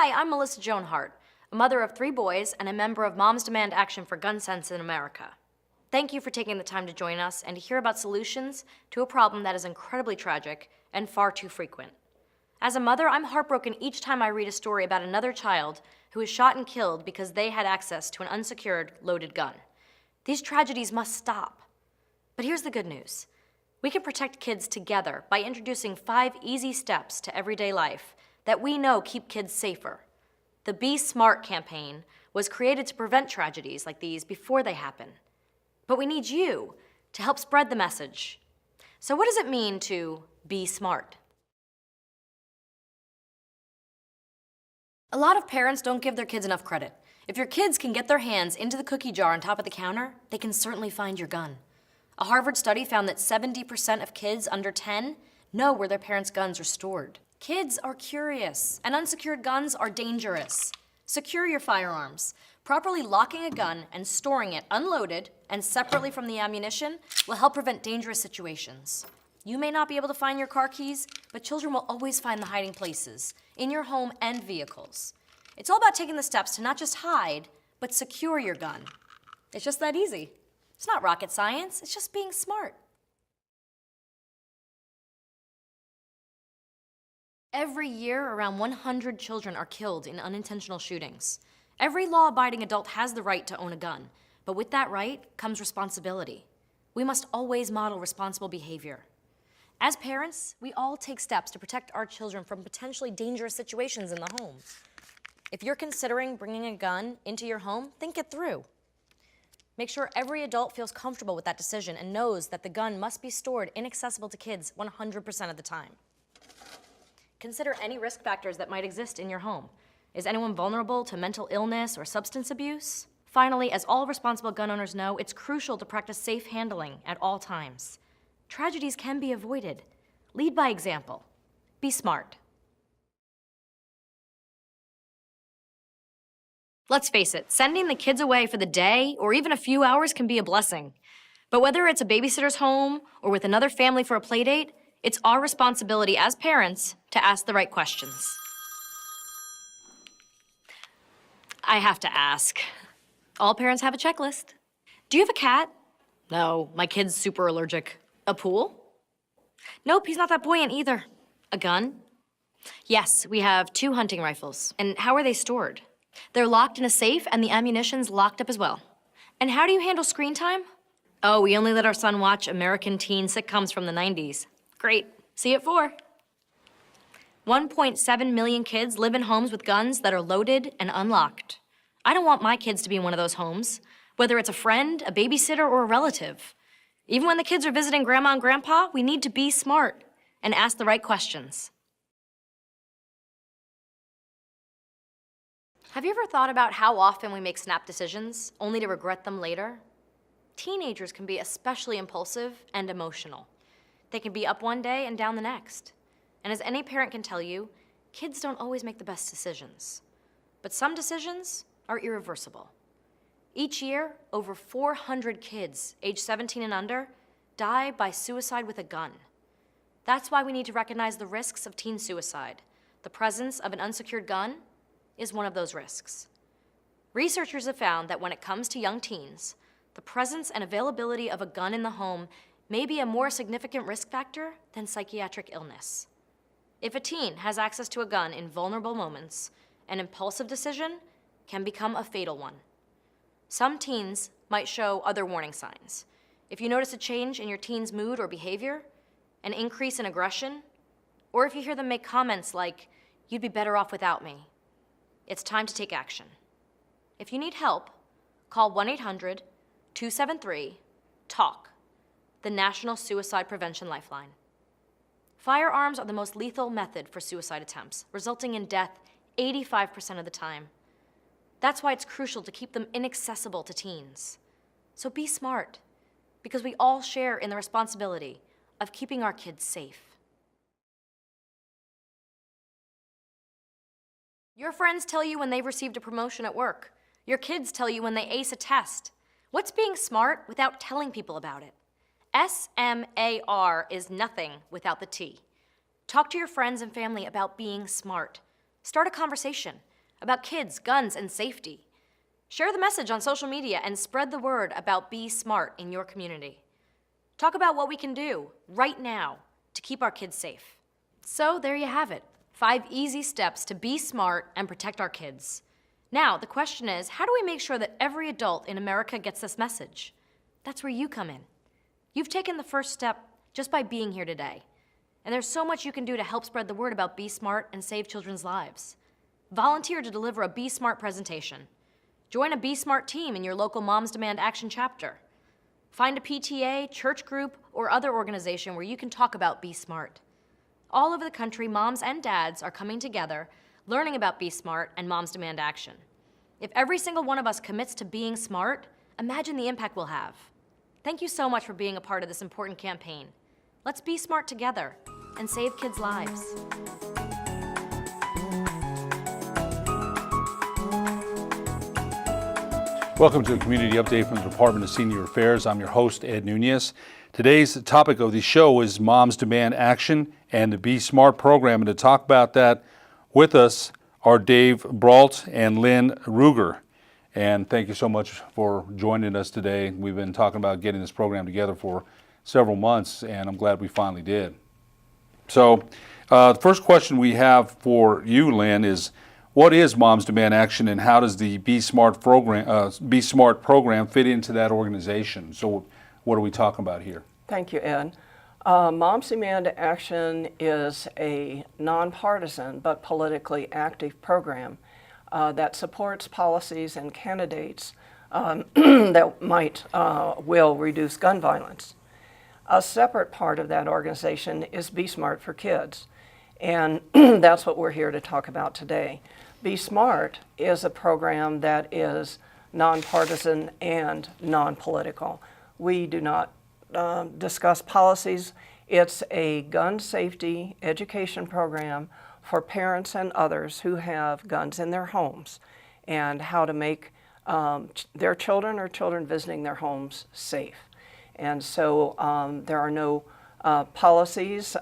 Hi, I'm Melissa Joan Hart, a mother of 3 boys and a member of Moms Demand Action for Gun Sense in America. Thank you for taking the time to join us and to hear about solutions to a problem that is incredibly tragic and far too frequent. As a mother, I'm heartbroken each time I read a story about another child who is shot and killed because they had access to an unsecured, loaded gun. These tragedies must stop. But here's the good news. We can protect kids together by introducing 5 easy steps to everyday life that we know keep kids safer. The Be Smart campaign was created to prevent tragedies like these before they happen. But we need you to help spread the message. So what does it mean to be smart? A lot of parents don't give their kids enough credit. If your kids can get their hands into the cookie jar on top of the counter, they can certainly find your gun. A Harvard study found that 70% of kids under 10 know where their parents' guns are stored. Kids are curious, and unsecured guns are dangerous. Secure your firearms. Properly locking a gun and storing it unloaded and separately from the ammunition will help prevent dangerous situations. You may not be able to find your car keys, but children will always find the hiding places in your home and vehicles. It's all about taking the steps to not just hide, but secure your gun. It's just that easy. It's not rocket science, it's just being smart. Every year, around 100 children are killed in unintentional shootings. Every law-abiding adult has the right to own a gun, but with that right comes responsibility. We must always model responsible behavior. As parents, we all take steps to protect our children from potentially dangerous situations in the home. If you're considering bringing a gun into your home, think it through. Make sure every adult feels comfortable with that decision and knows that the gun must be stored inaccessible to kids 100% of the time. Consider any risk factors that might exist in your home. Is anyone vulnerable to mental illness or substance abuse? Finally, as all responsible gun owners know, it's crucial to practice safe handling at all times. Tragedies can be avoided. Lead by example. Be smart. Let's face it, sending the kids away for the day or even a few hours can be a blessing. But whether it's a babysitter's home or with another family for a play date, it's our responsibility as parents to ask the right questions. I have to ask. All parents have a checklist. Do you have a cat? No, my kid's super allergic. A pool? Nope, he's not that buoyant either. A gun? Yes, we have 2 hunting rifles. And how are they stored? They're locked in a safe and the ammunition's locked up as well. And how do you handle screen time? Oh, we only let our son watch American teen sitcoms from the 90s. Great. See you at 4. 1.7 million kids live in homes with guns that are loaded and unlocked. I don't want my kids to be in one of those homes, whether it's a friend, a babysitter, or a relative. Even when the kids are visiting grandma and grandpa, we need to be smart and ask the right questions. Have you ever thought about how often we make snap decisions, only to regret them later? Teenagers can be especially impulsive and emotional. They can be up one day and down the next. And as any parent can tell you, kids don't always make the best decisions. But some decisions are irreversible. Each year, over 400 kids aged 17 and under die by suicide with a gun. That's why we need to recognize the risks of teen suicide. The presence of an unsecured gun is one of those risks. Researchers have found that when it comes to young teens, the presence and availability of a gun in the home may be a more significant risk factor than psychiatric illness. If a teen has access to a gun in vulnerable moments, an impulsive decision can become a fatal one. Some teens might show other warning signs. If you notice a change in your teen's mood or behavior, an increase in aggression, or if you hear them make comments like, "You'd be better off without me," it's time to take action. If you need help, call 1-800-273-TALK, the National Suicide Prevention Lifeline. Firearms are the most lethal method for suicide attempts, resulting in death 85% of the time. That's why it's crucial to keep them inaccessible to teens. So be smart, because we all share in the responsibility of keeping our kids safe. Your friends tell you when they've received a promotion at work. Your kids tell you when they ace a test. What's being smart without telling people about it? SMAR is nothing without the T. Talk to your friends and family about being smart. Start a conversation. about kids, guns, and safety. Share the message on social media and spread the word about Be Smart in your community. Talk about what we can do right now to keep our kids safe. So there you have it, 5 easy steps to be smart and protect our kids. Now, the question is, how do we make sure that every adult in America gets this message? That's where you come in. You've taken the first step just by being here today. And there's so much you can do to help spread the word about Be Smart and save children's lives. Volunteer to deliver a Be Smart presentation. Join a Be Smart team in your local Moms Demand Action chapter. Find a PTA, church group, or other organization where you can talk about Be Smart. All over the country, moms and dads are coming together, learning about Be Smart and Moms Demand Action. If every single one of us commits to being smart, imagine the impact we'll have. Thank you so much for being a part of this important campaign. Let's be smart together and save kids' lives. Welcome to a community update from the Department of Senior Affairs. I'm your host, Ed Nunez. Today's topic of the show is Moms Demand Action and the Be Smart program. And to talk about that with us are Dave Breault and Lynn Ruger. And thank you so much for joining us today. We've been talking about getting this program together for several months, and I'm glad we finally did. So the first question we have for you, Lynn, is what is Moms Demand Action and how does the Be Smart program fit into that organization? So what are we talking about here? Thank you, Ed. Moms Demand Action is a nonpartisan but politically active program that supports policies and candidates that will reduce gun violence. A separate part of that organization is Be Smart for Kids, and that's what we're here to talk about today. Be Smart is a program that is nonpartisan and non-political. We do not discuss policies. It's a gun safety education program for parents and others who have guns in their homes and how to make their children or children visiting their homes safe. And so there are no policies.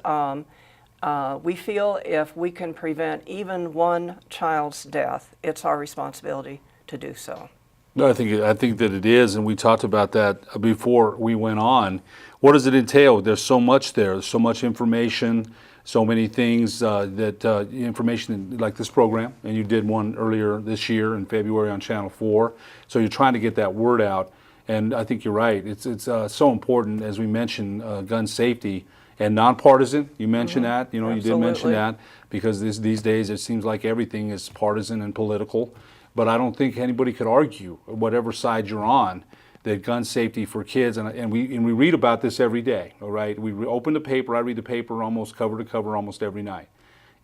We feel if we can prevent even one child's death, it's our responsibility to do so. No, I think that it is, and we talked about that before we went on. What does it entail? There's so much there. There's so much information, so many things information like this program, and you did one earlier this year in February on Channel 4. So you're trying to get that word out, and I think you're right. It's so important, as we mentioned, gun safety and nonpartisan. You mentioned that. You know, Absolutely. you did mention that because these days it seems like everything is partisan and political. But I don't think anybody could argue, whatever side you're on, that gun safety for kids, and we read about this every day, all right? We open the paper, I read the paper almost cover to cover almost every night.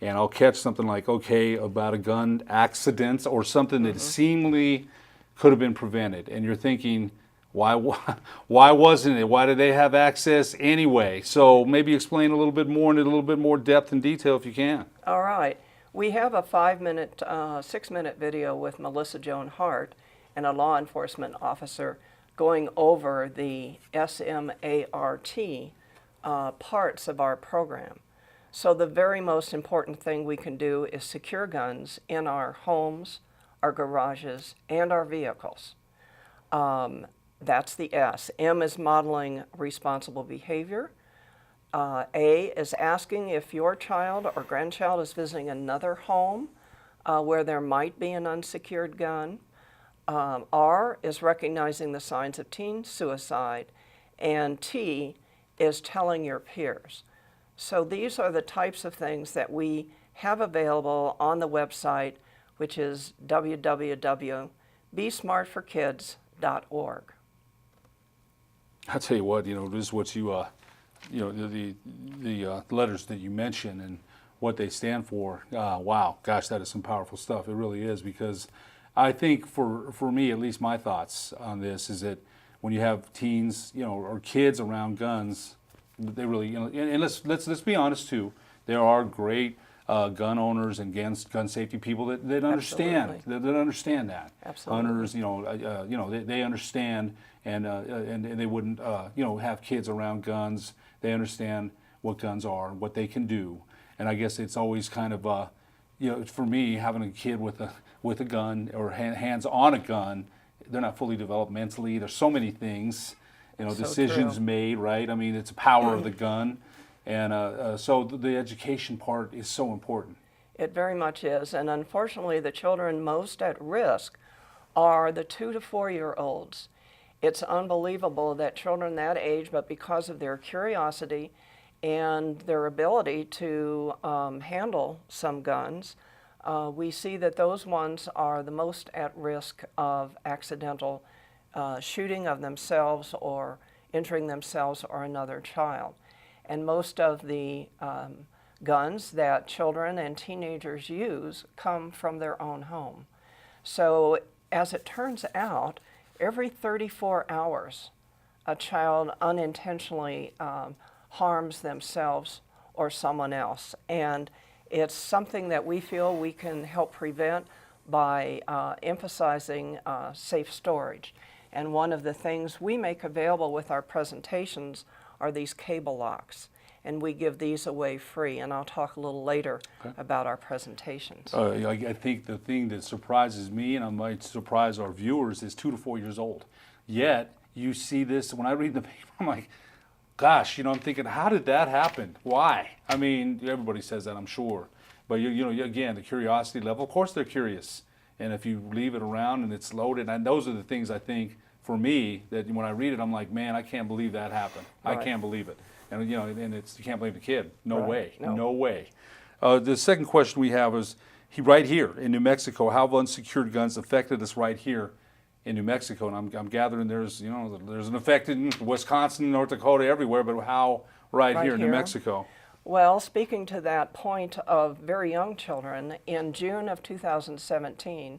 And I'll catch something like, okay, about a gun accident or something that seemingly could have been prevented. And you're thinking, why wasn't it? Why did they have access anyway? So maybe explain a little bit more in a little bit more depth and detail if you can. All right. We have a 6-minute video with Melissa Joan Hart and a law enforcement officer going over the SMART parts of our program. So the very most important thing we can do is secure guns in our homes, our garages, and our vehicles. That's the S. M is modeling responsible behavior. A is asking if your child or grandchild is visiting another home where there might be an unsecured gun. R is recognizing the signs of teen suicide. And T is telling your peers. So these are the types of things that we have available on the website, which is www.besmartforkids.org. I'll tell you what, this is what the letters that you mentioned and what they stand for. Wow, gosh, that is some powerful stuff. It really is, because I think for me, at least my thoughts on this is that when you have teens, or kids around guns, they really, and let's be honest too. There are great gun owners and gun safety people that understand that understand that. Absolutely. Hunters, they understand, and they wouldn't have kids around guns. They understand what guns are, what they can do, and I guess it's always kind of for me, having a kid with a gun or hands on a gun, they're not fully developed mentally. There's so many things, So decisions true. made, right? I mean, it's the power of the gun, and so the education part is so important. It very much is, and unfortunately, the children most at risk are the 2 to 4-year-olds. It's unbelievable that children that age, but because of their curiosity and their ability to handle some guns, we see that those ones are the most at risk of accidental shooting of themselves or injuring themselves or another child. And most of the guns that children and teenagers use come from their own home. So as it turns out, every 34 hours, a child unintentionally harms themselves or someone else. And it's something that we feel we can help prevent by emphasizing safe storage. And one of the things we make available with our presentations are these cable locks. And we give these away free, and I'll talk a little later about our presentations. I think the thing that surprises me, and I might surprise our viewers, is 2 to 4 years old. Yet, you see this, when I read the paper, I'm like, gosh, I'm thinking, how did that happen? Why? I mean, everybody says that, I'm sure. But, again, the curiosity level, of course they're curious. And if you leave it around and it's loaded, and those are the things I think, for me, that when I read it, I'm like, man, I can't believe that happened. Right. I can't believe it. And and you can't blame the kid. No Right. way. No. No way. The second question we have is, right here in New Mexico, how have unsecured guns affected us right here in New Mexico? And I'm gathering there's an effect in Wisconsin, North Dakota, everywhere, but how right here in New here. Mexico? Well, speaking to that point of very young children, in June of 2017,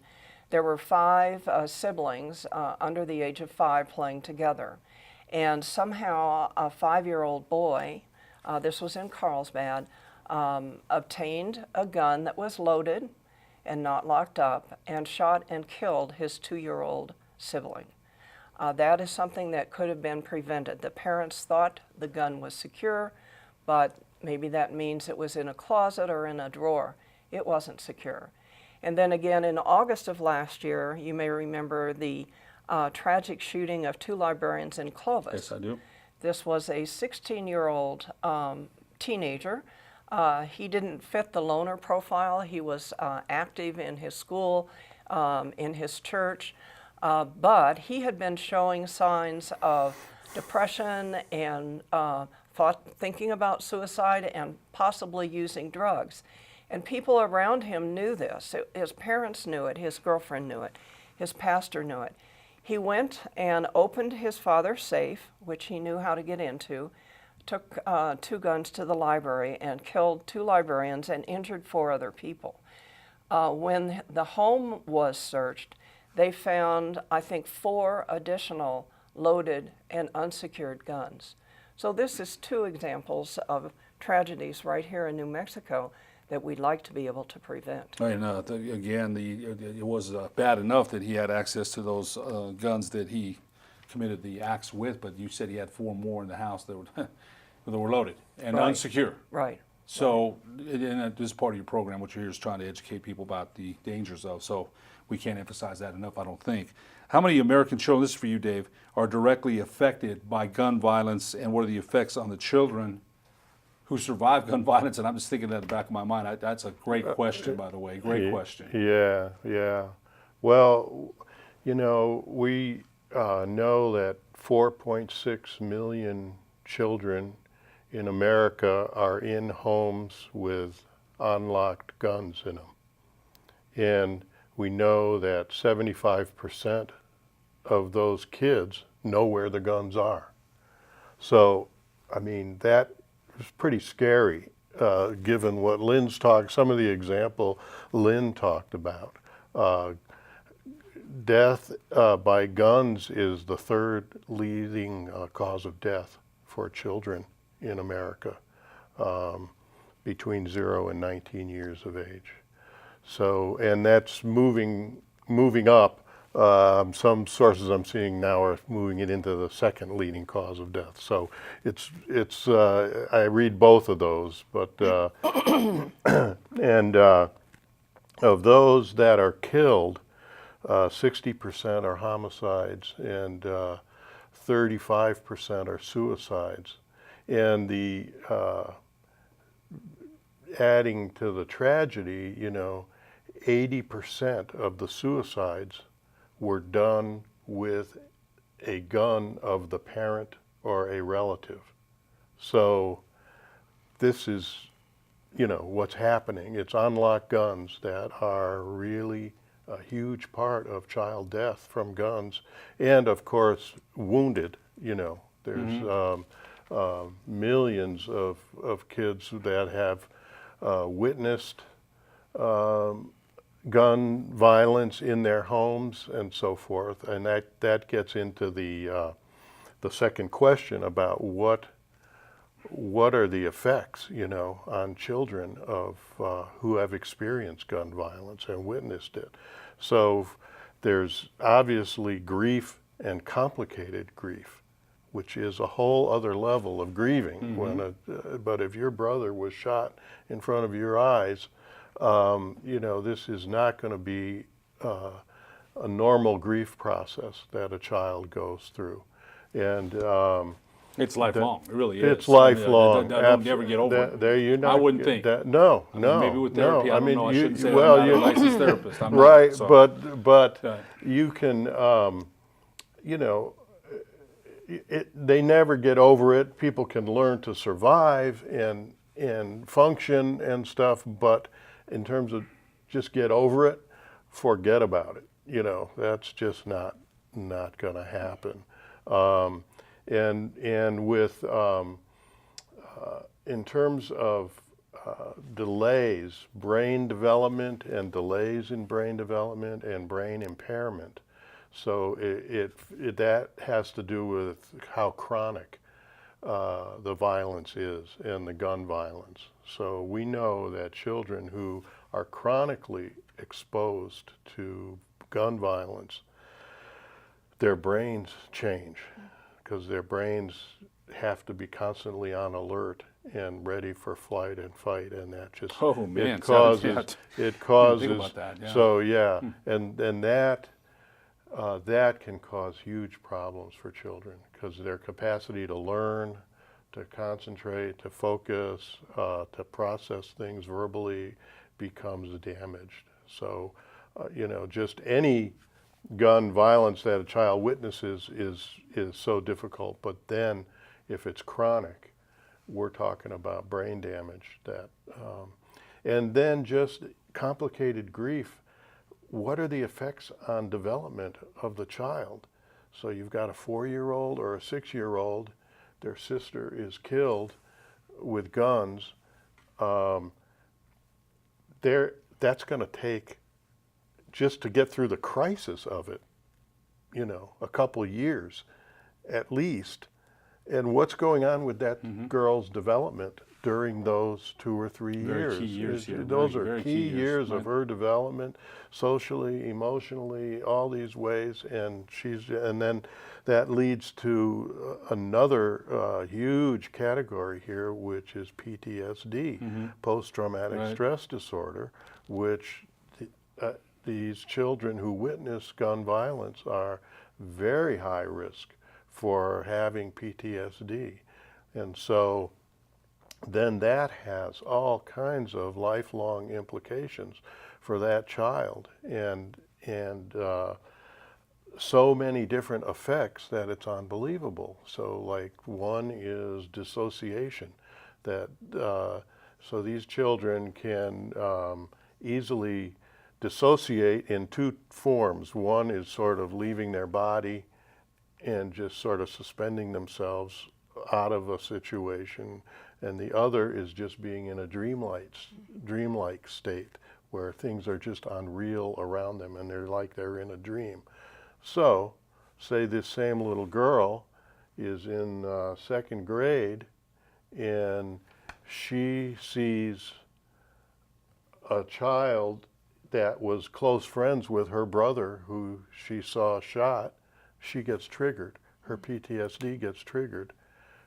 there were 5 siblings under the age of 5 playing together. And somehow a 5-year-old boy, this was in Carlsbad, obtained a gun that was loaded and not locked up and shot and killed his 2-year-old sibling. That is something that could have been prevented. The parents thought the gun was secure, but maybe that means it was in a closet or in a drawer. It wasn't secure. And then again, in August of last year, you may remember the tragic shooting of 2 librarians in Clovis. Yes, I do. This was a 16-year-old teenager. He didn't fit the loner profile. He was active in his school, in his church, but he had been showing signs of depression and thinking about suicide and possibly using drugs. And people around him knew this. His parents knew it, his girlfriend knew it, his pastor knew it. He went and opened his father's safe, which he knew how to get into, took 2 guns to the library and killed 2 librarians and injured 4 other people. When the home was searched, they found, I think, 4 additional loaded and unsecured guns. So this is 2 examples of tragedies right here in New Mexico that we'd like to be able to prevent. And again, it was bad enough that he had access to those guns that he committed the acts with, but you said he had 4 more in the house that were loaded and Right. unsecure. Right. So, and this is part of your program, what you're here is trying to educate people about the dangers of, so we can't emphasize that enough, I don't think. How many American children, this is for you, Dave, are directly affected by gun violence, and what are the effects on the children who survive gun violence? And I'm just thinking at the back of my mind, that's a great question, by the way, great question. Yeah. Well, we know that 4.6 million children in America are in homes with unlocked guns in them. And we know that 75% of those kids know where the guns are. So, I mean, that is pretty scary, given what Lynn's talked, some of the example Lynn talked about. Death by guns is the 3rd leading cause of death for children in America between 0 and 19 years of age. So, and that's moving up. Some sources I'm seeing now are moving it into the 2nd leading cause of death. So it's I read both of those, but and of those that are killed, 60% are homicides and 35% are suicides. And the adding to the tragedy, 80% of the suicides were done with a gun of the parent or a relative. So this is, what's happening. It's unlocked guns that are really a huge part of child death from guns, and of course wounded. There's millions of kids that have witnessed gun violence in their homes and so forth, and that gets into the second question about what are the effects, on children of who have experienced gun violence and witnessed it. So there's obviously grief and complicated grief, which is a whole other level of grieving. But if your brother was shot in front of your eyes, this is not going to be a normal grief process that a child goes through. And It's lifelong. It really is. it's lifelong. I don't never get over it. There you know. I wouldn't think. No. Maybe with therapy, I don't know. I shouldn't say well, that. I'm not a licensed therapist. I'm right, not, so. but you can, they never get over it. People can learn to survive and function and stuff, but in terms of just get over it, forget about it. That's just not going to happen. And with in terms of delays, brain development and delays in brain development and brain impairment. So that has to do with how chronic the violence is and the gun violence. So we know that children who are chronically exposed to gun violence, their brains change, because their brains have to be constantly on alert and ready for flight and fight, and that just it causes think about that, yeah. So and that can cause huge problems for children, because their capacity to learn, to concentrate, to focus, to process things verbally becomes damaged. So just any gun violence that a child witnesses is so difficult, but then if it's chronic, we're talking about brain damage and then just complicated grief. What are the effects on development of the child? So you've got a 4-year-old or a 6-year-old, their sister is killed with guns. That's going to take, just to get through the crisis of it, a couple of years at least. And what's going on with that girl's development during those 2 or 3 years? Key years here. Those are very key years right. of her development, socially, emotionally, all these ways. And then that leads to another huge category here, which is PTSD, post-traumatic stress disorder, which these children who witness gun violence are very high risk for having PTSD. And so then that has all kinds of lifelong implications for that child, and so many different effects that it's unbelievable. So like one is dissociation, that so these children can easily dissociate in 2 forms. One is sort of leaving their body and just sort of suspending themselves out of a situation, and the other is just being in a dreamlike state where things are just unreal around them and they're in a dream. So say this same little girl is in 2nd grade and she sees a child that was close friends with her brother who she saw shot. She gets triggered. Her PTSD gets triggered.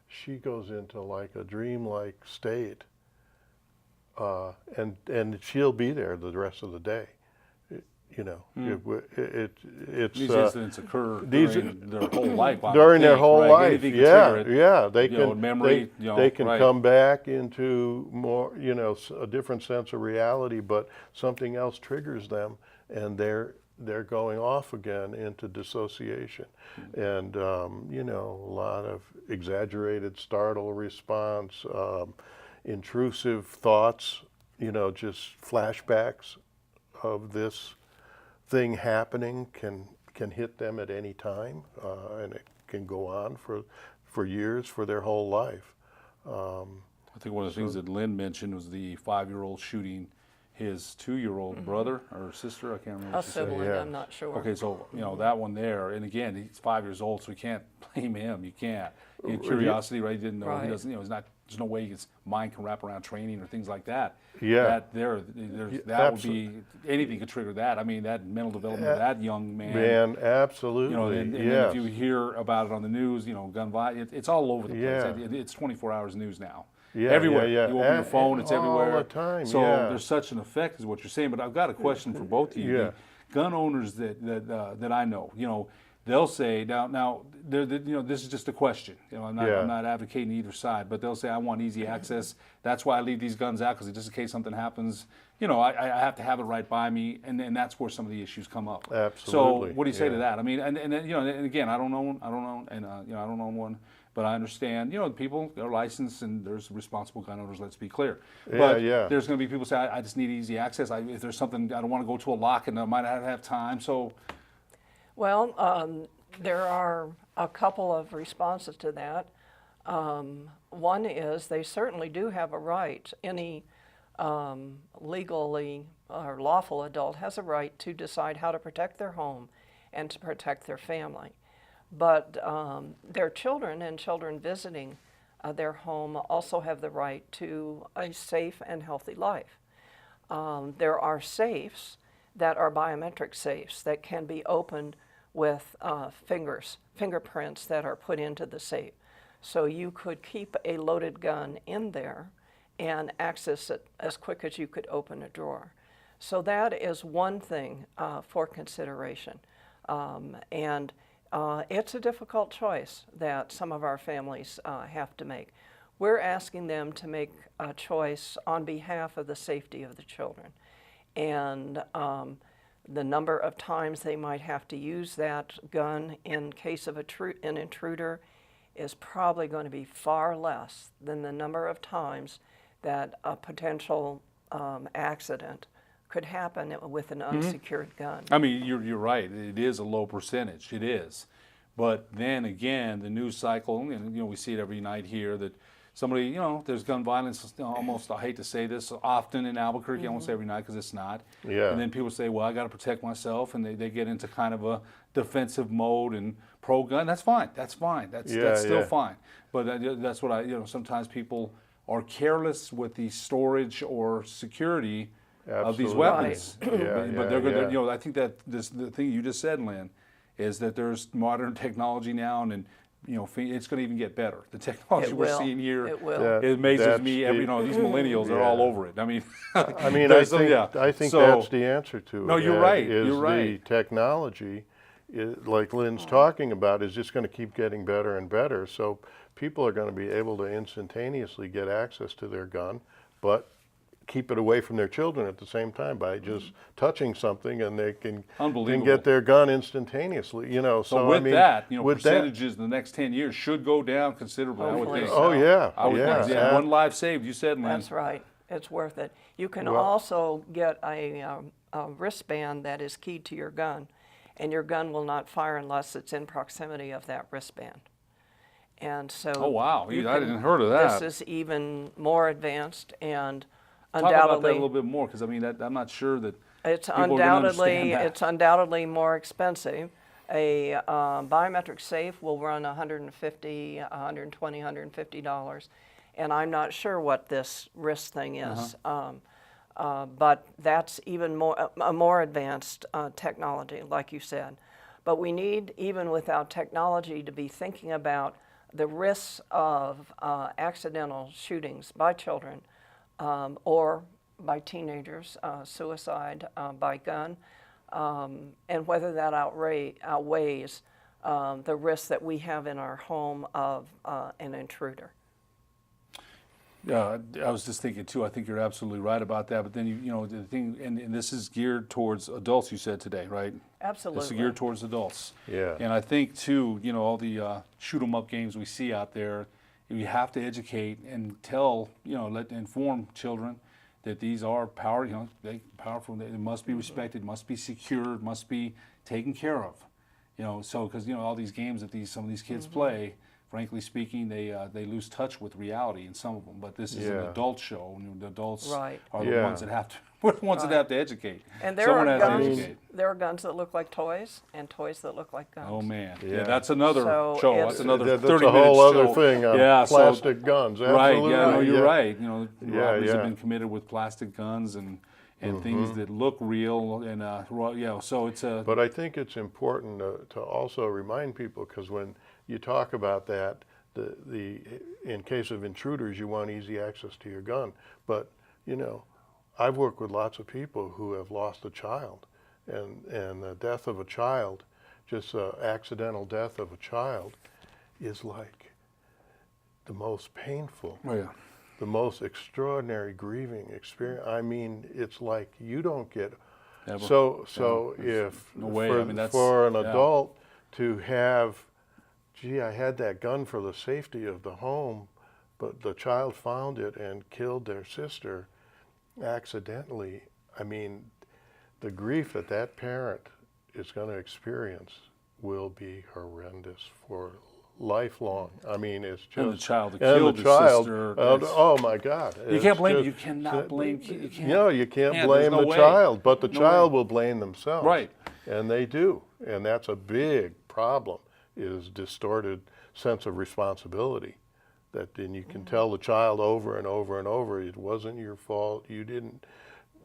She goes into like a dreamlike state and she'll be there the rest of the day. You know, it's These incidents occur these- during their whole life. I would during their think, whole right? life. Anything can Yeah, trigger it. yeah. They You know, can memory, you know, they can right. come back into more, you know, a different sense of reality, but something else triggers them, and they're going off again into dissociation, and you know, a lot of exaggerated startle response, intrusive thoughts, you know, just flashbacks of this thing happening can hit them at any time, and it can go on for years, for their whole life. I think one of the things that Lynn mentioned was the 5-year-old shooting his 2-year-old brother or sister. I can't remember. A what she said. sibling, yeah. I'm not sure. Okay, so you know that one there, and again, he's 5 years old, so you can't blame him. You can't. He had curiosity, right? He didn't know. Right. He doesn't. You know, he's not. There's no way his mind can wrap around training or things like that. Yeah. That would be anything could trigger that. I mean, that mental development of that young man. Man, absolutely. You know, and then yes. if you hear about it on the news, you know, gun violence, it's all over the place. Yeah. It's 24 hours news now. Yeah, Everywhere. yeah, yeah. You open your phone, it's everywhere. All the time, So yeah. there's such an effect, is what you're saying. But I've got a question for both of you. Yeah. The gun owners that I know, you know, they'll say now you know, this is just a question. You know, I'm not advocating either side, but they'll say I want easy access. That's why I leave these guns out, because just in case something happens, you know, I have to have it right by me, and that's where some of the issues come up. Absolutely, So what do you say to yeah. that? I mean, and you know, and again, I don't own, and you know, I don't own one. But I understand, you know, people are licensed and there's responsible gun owners, let's be clear. But yeah. there's going to be people say, I just need easy access. If there's something, I don't want to go to a lock and I might not have time. So, Well, there are a couple of responses to that. One is they certainly do have a right. Any legally or lawful adult has a right to decide how to protect their home and to protect their family. But their children and children visiting their home also have the right to a safe and healthy life. There are safes that are biometric safes that can be opened with fingerprints that are put into the safe. So you could keep a loaded gun in there and access it as quick as you could open a drawer. So that is one thing for consideration. And it's a difficult choice that some of our families have to make. We're asking them to make a choice on behalf of the safety of the children. And the number of times they might have to use that gun in case of an intruder is probably going to be far less than the number of times that a potential accident could happen with an unsecured gun. I mean, you're right. It is a low percentage. It is. But then again, the news cycle, and you know, we see it every night here that somebody, you know, there's gun violence, you know, almost, I hate to say this, often in Albuquerque. I won't say every night because it's not. Yeah. And then people say, well, I got to protect myself, and they get into kind of a defensive mode and pro-gun. That's fine. That's fine. That's still fine. But that's what you know, sometimes people are careless with the storage or security of these Absolutely. weapons. Right. But they're good. Yeah. You know, I think that the thing you just said, Lynn, is that there's modern technology now, and you know, it's going to even get better. The technology we're seeing here, It will. it amazes That's me. the- You know, these millennials are Yeah. all over it. I mean, I mean, I think So- that's the answer to it. No, you're Ed, right, Is you're right. the technology, like Lynn's talking about, is just going to keep getting better and better. So people are going to be able to instantaneously get access to their gun, but keep it away from their children at the same time by just touching something, and they can Unbelievable. get their gun instantaneously. You know, So I with mean, that, you know, with that- percentages in the next 10 years should go down considerably. I would Hopefully think. so. Oh yeah, I would yeah. think. Yeah, one life saved. You said, Lynn. That's right. It's worth it. You can Well- also get a wristband that is keyed to your gun, and your gun will not fire unless it's in proximity of that wristband. And so, Oh, wow. you I didn't heard of that. This is even more advanced, and Talk about that a undoubtedly, little bit more, because I mean, I'm not sure that it's people are gonna understand that. undoubtedly more expensive. A biometric safe will run $150, $120, $150, and I'm not sure what this wrist thing is. But that's even more a more advanced technology, like you said. But we need, even without technology, to be thinking about the risks of accidental shootings by children or by teenagers, suicide by gun, and whether that outweighs the risk that we have in our home of an intruder. I was just thinking too. I think you're absolutely right about that. But then you know the thing, and this is geared towards adults. You said today, right? Absolutely. It's geared towards adults. Yeah. And I think too, you know, all the shoot 'em up games we see out there, you have to educate and tell, you know, inform children that these are powerful. They must be respected, must be secured, must be taken care of. You know, so because you know all these games that some of these kids play. Frankly speaking, they lose touch with reality in some of them. But this is an adult show, and the adults are the ones that have to. We're the ones that have to educate. And there Someone are has guns. to educate. There are guns that look like toys, and toys that look like guns. Oh man, Yeah. that's another So show. it's- That's another That's 30 a whole minute other show. thing on Yeah, plastic guns. Right, Absolutely. yeah, no, you're yeah. right. You know, Yeah, robberies have yeah. been committed with plastic guns and things that look real and so it's a. But I think it's important to also remind people, because when you talk about that, in case of intruders, you want easy access to your gun. But you know, I've worked with lots of people who have lost a child, and the death of a child, just accidental death of a child, is like the most painful. Oh yeah. The most extraordinary grieving experience. I mean, it's like you don't get. Ever. So Yeah, if no way. For, I mean, that's- for an yeah. adult to have, gee, I had that gun for the safety of the home, but the child found it and killed their sister accidentally. I mean, the grief that that parent is going to experience will be horrendous for lifelong. I mean, it's just And the child that and killed the his child. sister, Oh my God! You It's can't blame. just- You cannot blame. You can't. No, you can't Yeah, blame there's no the way. child, but the No child way. will blame themselves. Right. And they do, and that's a big problem. Is distorted sense of responsibility. That then you can tell the child over and over and over, it wasn't your fault. You didn't,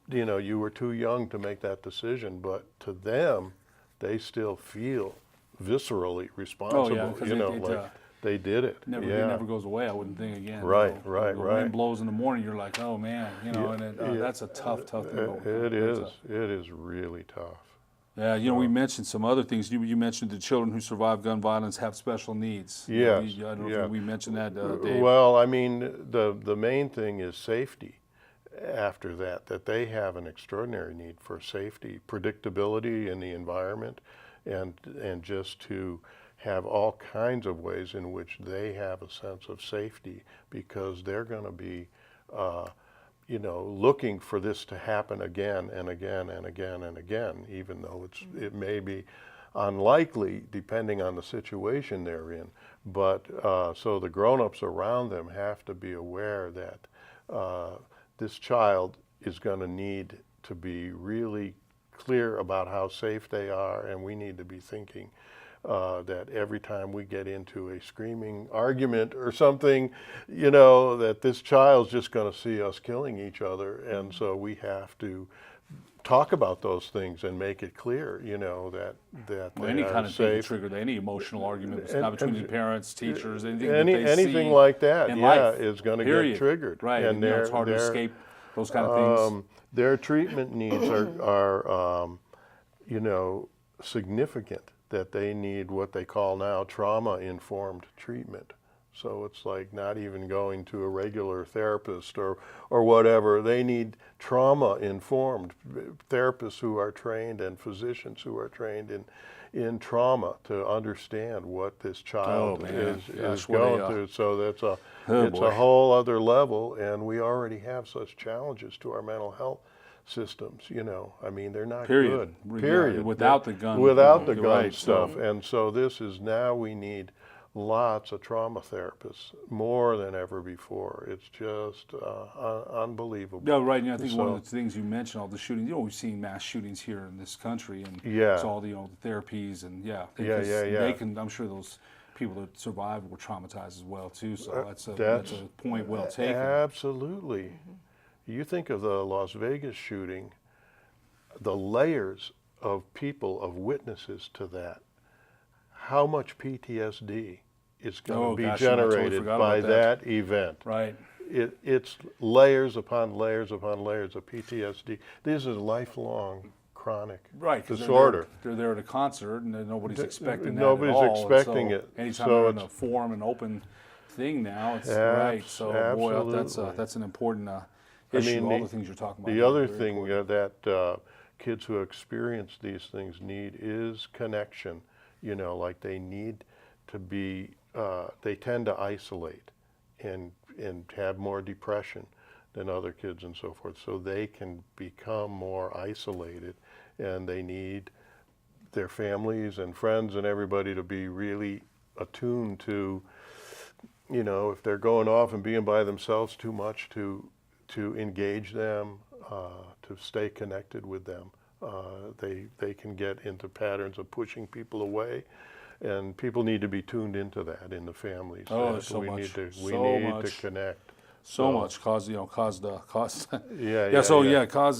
you know, you were too young to make that decision. But to them, they still feel viscerally responsible. 'cause you know, it, like they did it. It yeah. never goes away. I wouldn't think again. Right, you know. right, The right. wind blows in the morning. You're like, oh man, you know, Yeah, and yeah. that's a tough thing. to overcome. It That's is. It is really tough. Yeah, you know, we mentioned some other things. You mentioned the children who survive gun violence have special needs. Yes, I don't know yeah. if we mentioned that, Dave. Well, I mean, the main thing is safety. After that they have an extraordinary need for safety, predictability in the environment, and just to have all kinds of ways in which they have a sense of safety, because they're going to be, you know, looking for this to happen again and again and again and again, even though it may be unlikely depending on the situation they're in. But so the grown-ups around them have to be aware that this child is going to need to be really clear about how safe they are, and we need to be thinking that every time we get into a screaming argument or something, you know, that this child's just going to see us killing each other, and so we have to talk about those things and make it clear, you know, that Well, they any are kind of thing safe. can trigger any emotional argument. It's And- not between and- the parents, teachers, anything that they Anything see like that, in yeah, life, is going to period. get triggered. Right, and you know, it's hard to escape those kind of things. Their treatment needs are you know, significant. That they need what they call now trauma-informed treatment. So it's like not even going to a regular therapist or whatever. They need trauma-informed therapists who are trained and physicians who are trained in trauma to understand what this child man. is Gosh, going through. So that's Oh, it's boy. a whole other level, and we already have such challenges to our mental health systems, you know. I mean, they're not Period. good. Yeah, Period. without the gun, Without the you're gun right, stuff. so- And so this is now we need lots of trauma therapists, more than ever before. It's just unbelievable. No, right. And I think one So- of the things you mentioned, all the shootings. You know, we've seen mass shootings here in this country, and Yeah. it's all the the therapies and Yeah, because yeah. They can. I'm sure those people that survived were traumatized as well too. So that's a point well taken. Absolutely. You think of the Las Vegas shooting, the layers of people, of witnesses to that. How much PTSD is going to be gosh, I totally generated forgot by about that. that event? Right. it's layers upon layers upon layers of PTSD. This is a lifelong chronic disorder. They're there at a concert and then nobody's expecting that Nobody's at all. expecting and so it. Anytime So they're in a forum and open thing now, it's right. So boy, that's an important issue. All the things you're talking about. The other thing that kids who experience these things need is connection. You know, like they need to be. They tend to isolate and have more depression than other kids and so forth. So they can become more isolated, and they need their families and friends and everybody to be really attuned to, you know, if they're going off and being by themselves too much, to engage them, to stay connected with them. They can get into patterns of pushing people away, and people need to be tuned into that in the families. Oh, so we much. We need to connect. So much cause cause cause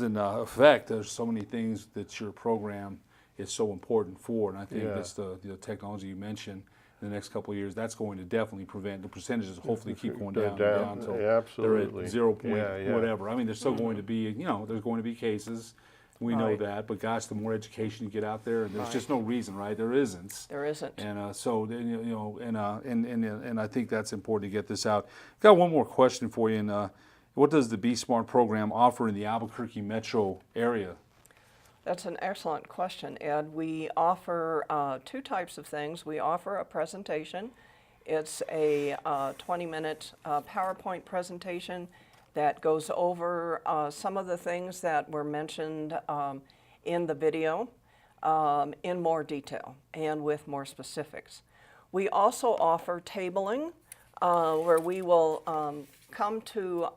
and effect. There's so many things that your program is so important for, and I think that's the technology you mentioned. In the next couple of years, that's going to definitely prevent the percentages. Hopefully, keep going down until they're at 0 point whatever. I mean, there's still going to be, there's going to be cases. We know that, but gosh, the more education you get out there, there's just no reason, right? There isn't. There isn't. And so, and I think that's important to get this out. Got one more question for you. And what does the Be Smart program offer in the Albuquerque metro area? That's an excellent question, Ed. We offer two types of things. We offer a presentation. It's a 20-minute PowerPoint presentation that goes over some of the things that were mentioned in the video in more detail and with more specifics. We also offer tabling, where we will come to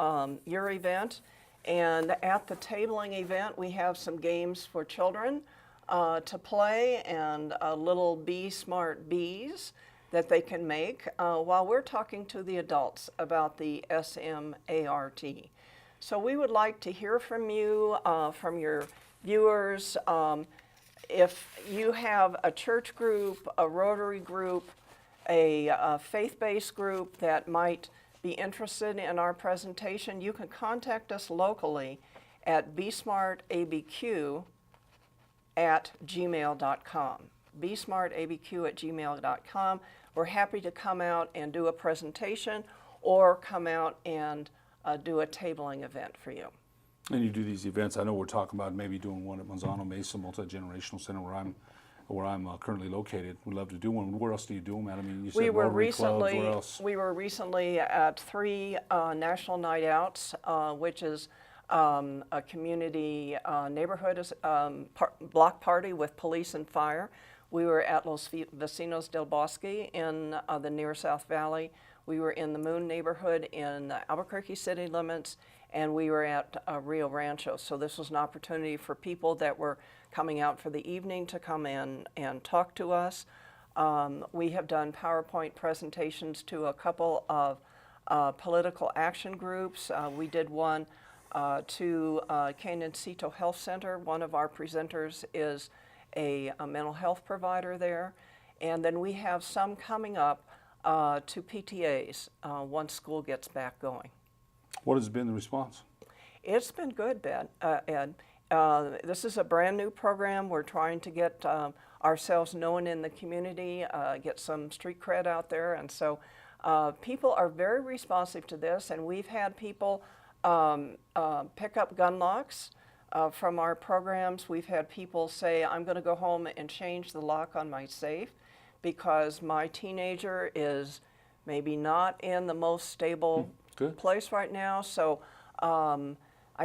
your event, and at the tabling event we have some games for children to play, and little Be Smart Bees that they can make while we're talking to the adults about the SMART. So we would like to hear from you, from your viewers. If you have a church group, a Rotary group, a faith-based group that might be interested in our presentation, you can contact us locally at besmartabq@gmail.com. besmartabq@gmail.com. We're happy to come out and do a presentation or come out and do a tabling event for you. And you do these events. I know we're talking about maybe doing one at Manzano Mesa Multi-Generational Center where I'm currently located. We'd love to do one. Where else do you do them at? I mean, you said Rotary clubs. Where else? We were recently at 3 National Night Outs, which is a community neighborhood block party with police and fire. We were at Los Vecinos del Bosque in the near South Valley. We were in the Moon neighborhood in the Albuquerque city limits, and we were at Rio Rancho. So this was an opportunity for people that were coming out for the evening to come in and talk to us. We have done PowerPoint presentations to a couple of political action groups. We did one to Canancito Health Center. One of our presenters is a mental health provider there. And then we have some coming up to PTAs once school gets back going. What has been the response? It's been good, Ed. This is a brand new program. We're trying to get ourselves known in the community, get some street cred out there. And so people are very responsive to this, and we've had people pick up gun locks from our programs. We've had people say, I'm going to go home and change the lock on my safe because my teenager is maybe not in the most stable place right now. So I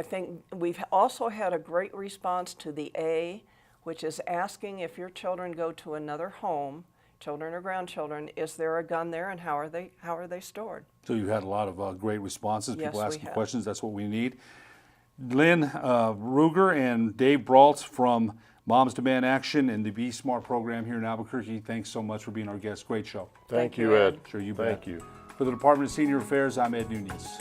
think we've also had a great response to the A, which is asking if your children go to another home, children or grandchildren, is there a gun there and how are they stored? So you had a lot of great responses, Yes, people we asking have. questions. That's what we need. Lynn Ruger and Dave Breault from Moms Demand Action and the Be Smart program here in Albuquerque. Thanks so much for being our guest. Great show. Thank you, Ed. Sure, you bet. Thank you. For the Department of Senior Affairs, I'm Ed Nunez.